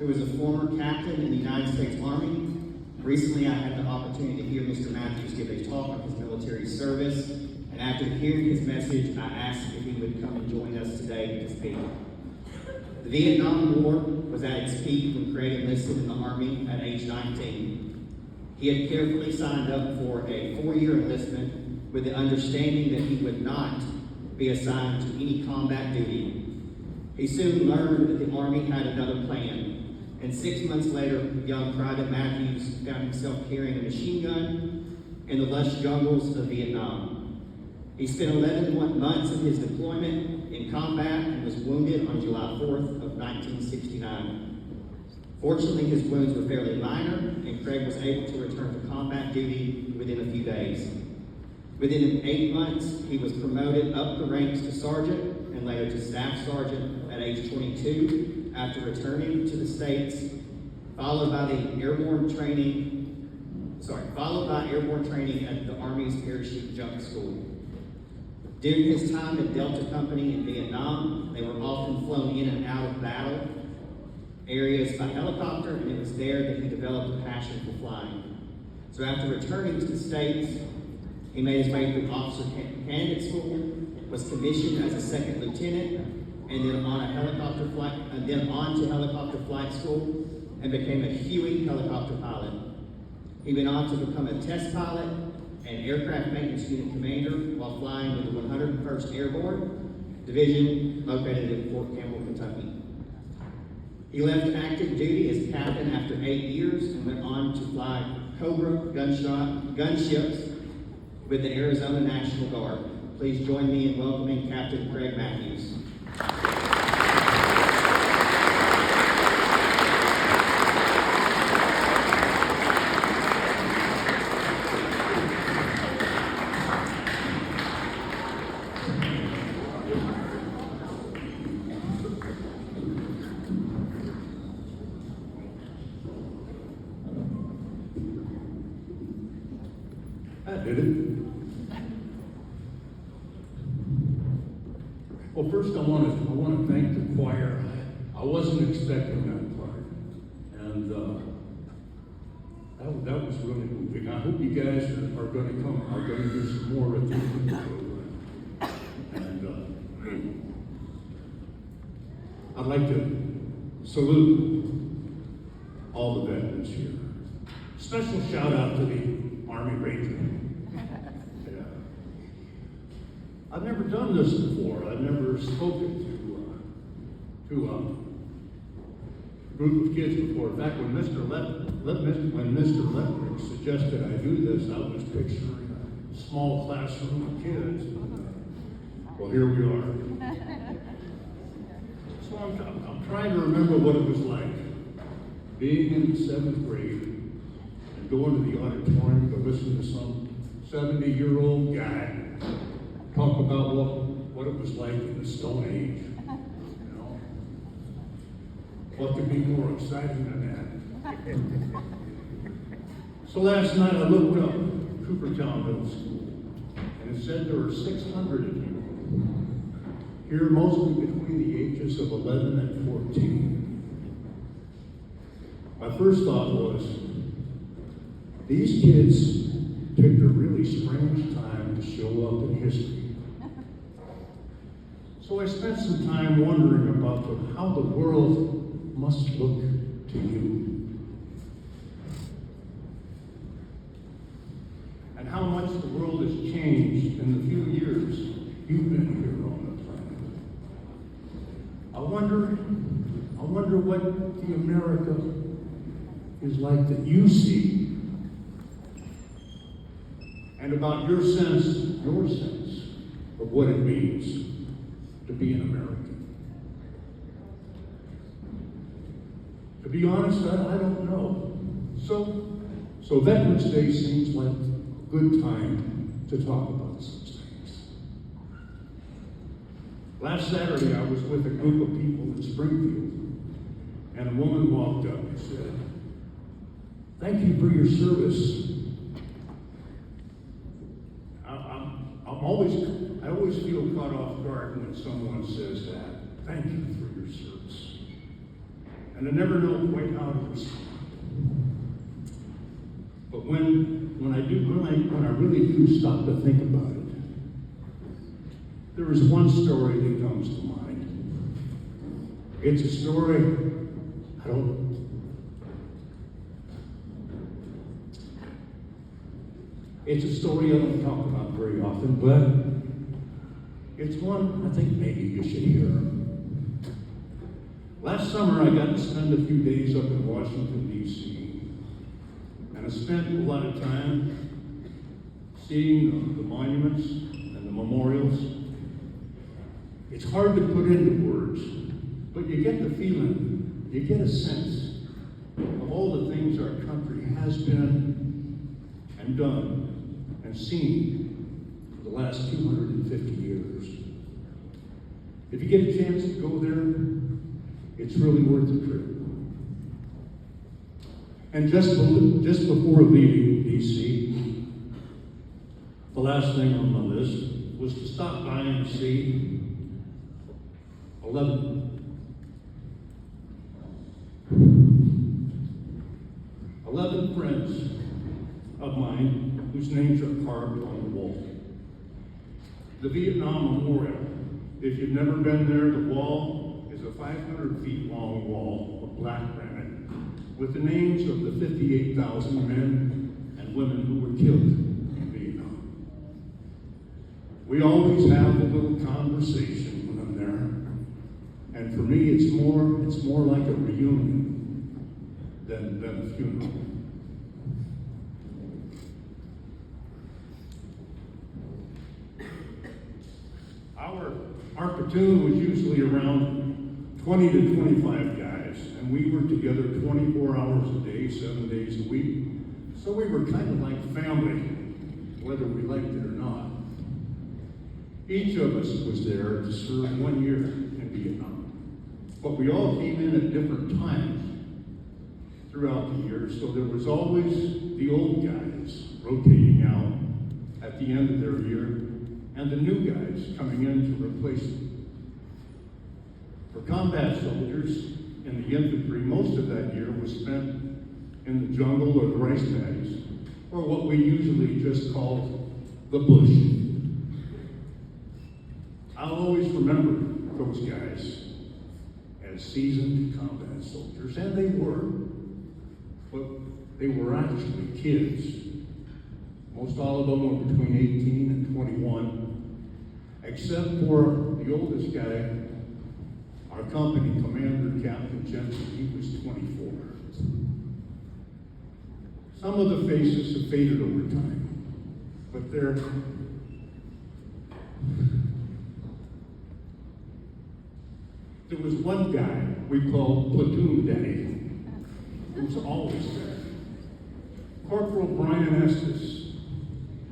who is a former captain in the United States Army. Recently, I had the opportunity to hear Mr. Matthews give a talk on his military service, and after hearing his message, I asked if he would come and join us today to speak. The Vietnam War was at its peak when Craig enlisted in the Army at age 19. He had carefully signed up for a 4-year enlistment with the understanding that he would not be assigned to any combat duty. He soon learned that the Army had another plan, and 6 months later, young Private Matthews found himself carrying a machine gun in the lush jungles of Vietnam. He spent 11 months of his deployment in combat and was wounded on July 4th of 1969. Fortunately, his wounds were fairly minor, and Craig was able to return to combat duty within a few days. Within 8 months, he was promoted up the ranks to sergeant and later to staff sergeant at age 22 after returning to the States, followed by airborne training at the Army's parachute jump school. During his time at Delta Company in Vietnam, they were often flown in and out of battle areas by helicopter, and it was there that he developed a passion for flying. So after returning to the States, he made his way through officer candidate school, was commissioned as a second lieutenant, and then on to helicopter flight school, and became a Huey helicopter pilot. He went on to become a test pilot and aircraft maintenance unit commander while flying with the 101st Airborne Division located in Fort Campbell, Kentucky. He left active duty as captain after 8 years and went on to fly Cobra gunships with the Arizona National Guard. Please join me in welcoming Captain Craig Matthews. I did it. Well, first I want to thank the choir. I wasn't expecting that part, and that was really moving. I hope you guys are going to do some more at the end of the program. And I'd like to salute all the veterans here. Special shout out to the Army Ranger. Yeah. I've never done this before. I've never spoken to a group of kids before. In fact, when Mr. Letrick suggested I do this, I was picturing a small classroom of kids. Well, here we are. So I'm trying to remember what it was like being in the 7th grade and going to the auditorium to listen to some 70-year-old guy talk about what it was like in the Stone Age. You know, what could be more exciting than that? So last night I looked up Coopertown Middle School, and it said there were 600 of you here, mostly between the ages of 11 and 14. My first thought was, these kids picked a really strange time to show up in history. So I spent some time wondering about how the world must look to you. And how much the world has changed in the few years you've been here on the planet. I wonder what the America is like that you see, and about your sense of what it means to be an American. To be honest, I don't know. So Veterans Day seems like a good time to talk about such things. Last Saturday, I was with a group of people in Springfield, and a woman walked up and said, "Thank you for your service." I always feel caught off guard when someone says that. Thank you for your service. and I never know quite how to respond. But when I really do stop to think about it, there is one story that comes to mind. It's a story It's a story I don't talk about very often, but it's one I think maybe you should hear. Last summer, I got to spend a few days up in Washington, D.C., and I spent a lot of time seeing the monuments and the memorials. It's hard to put into words, but you get the feeling, you get a sense of all the things our country has been and done and seen for the last 250 years. If you get a chance to go there, it's really worth the trip. And just before leaving D.C., the last thing on the list was to stop by and see 11 friends of mine whose names are carved on the wall. The Vietnam Memorial. If you've never been there, the wall is a 500 feet long wall of black granite with the names of the 58,000 men and women who were killed in Vietnam. We always have a little conversation when I'm there, and for me it's more like a reunion than a funeral. Our platoon was usually around 20 to 25 guys, and we were together 24 hours a day, 7 days a week. So we were kind of like family, whether we liked it or not. Each of us was there to serve 1 year in Vietnam, but we all came in at different times throughout the year, so there was always the old guys rotating out at the end of their year, and the new guys coming in to replace them. For combat soldiers in the infantry, most of that year was spent in the jungle or the rice paddies, or what we usually just called the bush. I'll always remember those guys as seasoned combat soldiers, and they were, but they were actually kids. Most all of them were between 18 and 21, except for the oldest guy, our company commander, Captain Jensen. He was 24. Some of the faces have faded over time, but there was one guy we called Platoon Daddy, who was always there. Corporal Brian Estes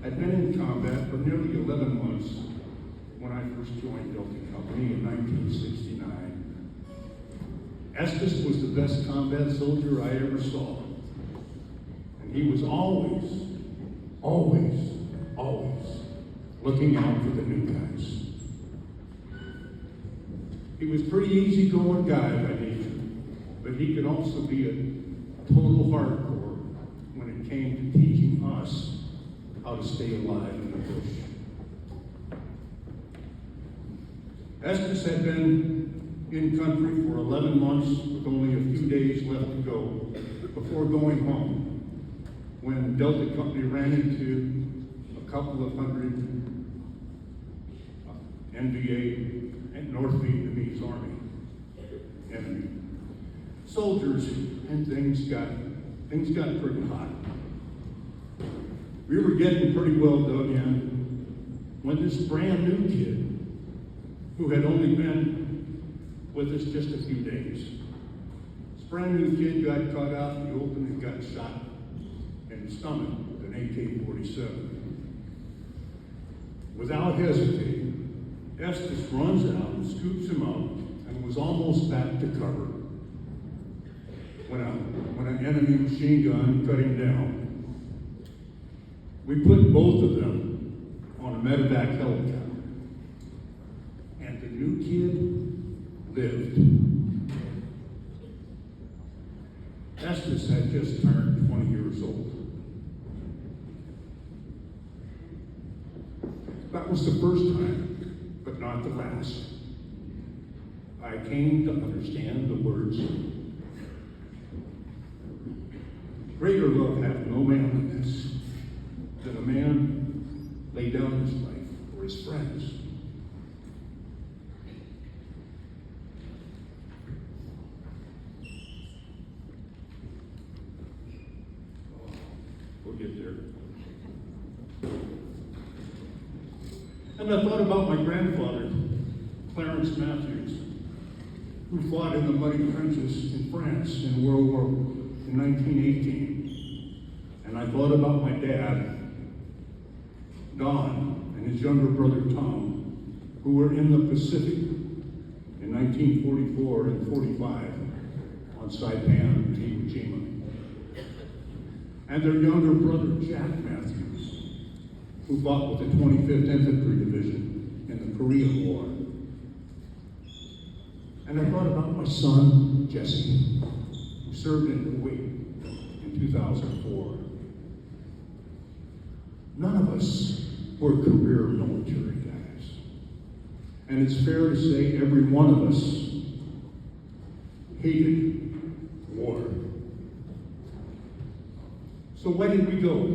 had been in combat for nearly 11 months when I first joined Delta Company in 1969. Estes was the best combat soldier I ever saw. And he was always looking out for the new guys. He was a pretty easygoing guy by nature, but he could also be a total hardcore when it came to teaching us how to stay alive in the bush. Estes had been in country for 11 months with only a few days left to go before going home when Delta Company ran into a couple of hundred NVA and North Vietnamese Army enemy soldiers, and things got pretty hot. We were getting pretty well dug in when this brand new kid, who had only been with us just a few days, this brand new kid got caught out in the open and got shot in the stomach with an AK-47. Without hesitating, Estes runs out and scoops him up and was almost back to cover when an enemy machine gun cut him down. We put both of them on a medevac helicopter, and the new kid lived. Estes had just turned 20 years old. That was the first time, but not the last. I came to understand the words, greater love hath no man than this, that a man lay down his life for his friends. We'll get there. And I thought about my grandfather, Clarence Matthews, who fought in the muddy trenches in France in World War in 1918. And I thought about my dad, Don, and his younger brother Tom, who were in the Pacific in 1944 and 45 on Saipan and Iwo Jima. And their younger brother, Jack Matthews, who fought with the 25th Infantry Division in the Korean War. And I thought about my son, Jesse, who served in Kuwait in 2004. None of us were career military guys. And it's fair to say every one of us hated war. So where did we go?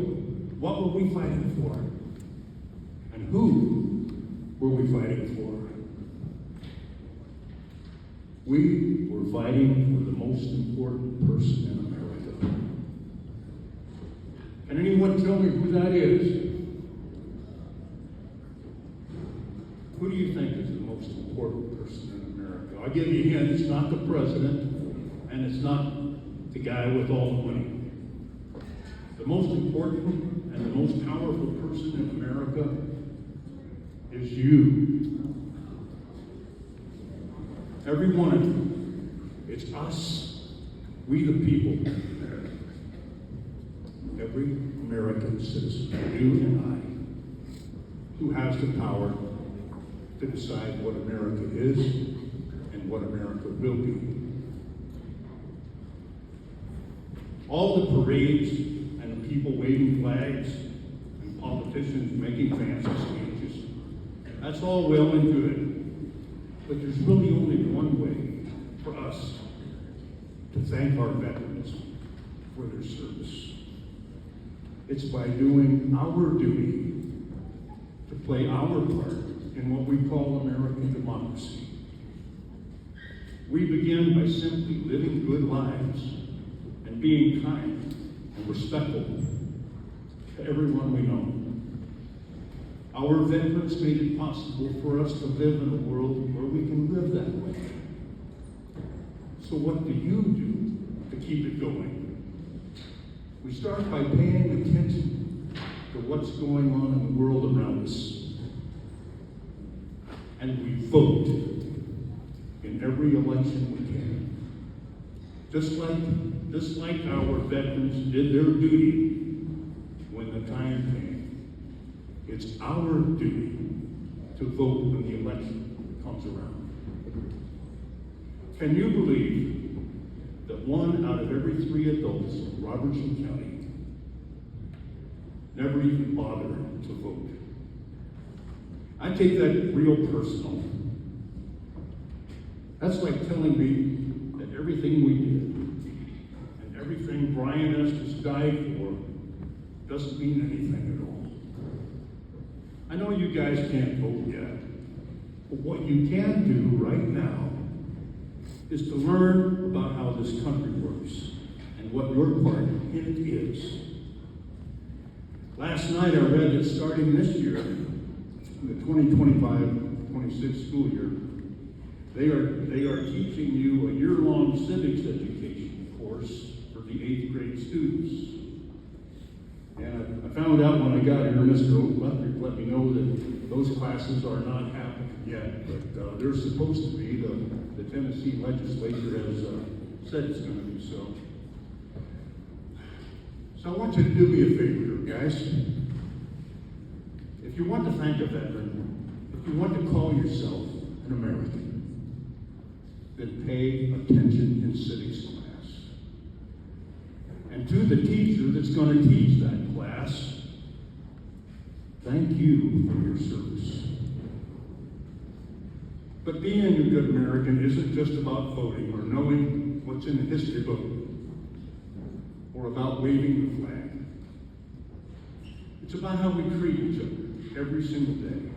What were we fighting for? And who were we fighting for? We were fighting for the most important person in America. Can anyone tell me who that is? Who do you think is the most important person in America? I'll give you a hint, it's not the president, and it's not the guy with all the money. The most important and the most powerful person in America is you. Every one of you. It's us, we the people. Every American citizen, you and I, who has the power to decide what America is and what America will be. All the parades and the people waving flags and politicians making fancy speeches, that's all well and good. But there's really only one way for us to thank our veterans for their service. It's by doing our duty to play our part in what we call American democracy. We begin by simply living good lives and being kind and respectful to everyone we know. Our veterans made it possible for us to live in a world where we can live that way. So what do you do to keep it going? We start by paying attention to what's going on in the world around us. And we vote in every election we can. Just like our veterans did their duty when the time came. It's our duty to vote when the election comes around. Can you believe that 1 out of every 3 adults in Robertson County never even bothered to vote? I take that real personal. That's like telling me that everything we did and everything Brian Estes died for doesn't mean anything at all. I know you guys can't vote yet, but what you can do right now is to learn about how this country works and what your part in it is. Last night I read that starting this year, the 2025-26 school year, they are teaching you a year-long civics education course for the 8th grade students. And I found out when I got here, Mr. Oakley let me know that those classes are not happening yet, but they're supposed to be. The Tennessee legislature has said it's going to be so. So I want you to do me a favor here, guys. If you want to thank a veteran, if you want to call yourself an American, then pay attention in civics class. And to the teacher that's going to teach that class, thank you for your service. But being a good American isn't just about voting or knowing what's in the history book or about waving the flag. It's about how we treat each other every single day,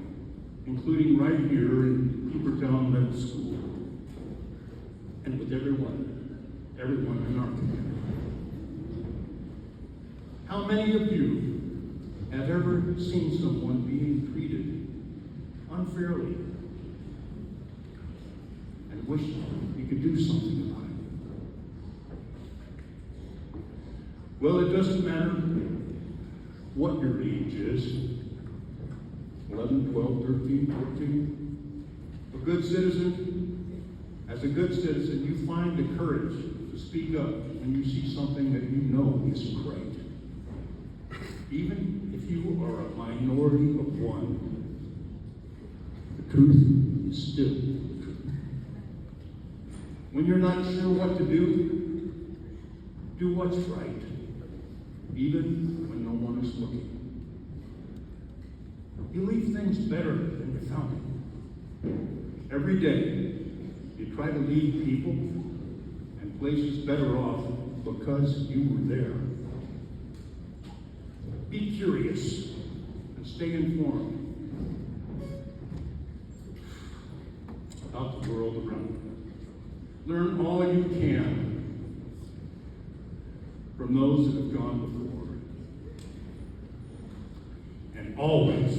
including right here in Coopertown Middle School and with everyone in our community. How many of you have ever seen someone being treated unfairly and wish you could do something about it? Well, it doesn't matter what your age is, 11, 12, 13, 14. A good citizen, as a good citizen, you find the courage to speak up when you see something that you know isn't right. Even if you are a minority of one, the truth is still the truth. When you're not sure what to do what's right, even when no one is looking. You leave things better than you found them. Every day, you try to leave people and places better off because you were there. Be curious and stay informed about the world around you. Learn all you can from those that have gone before. And always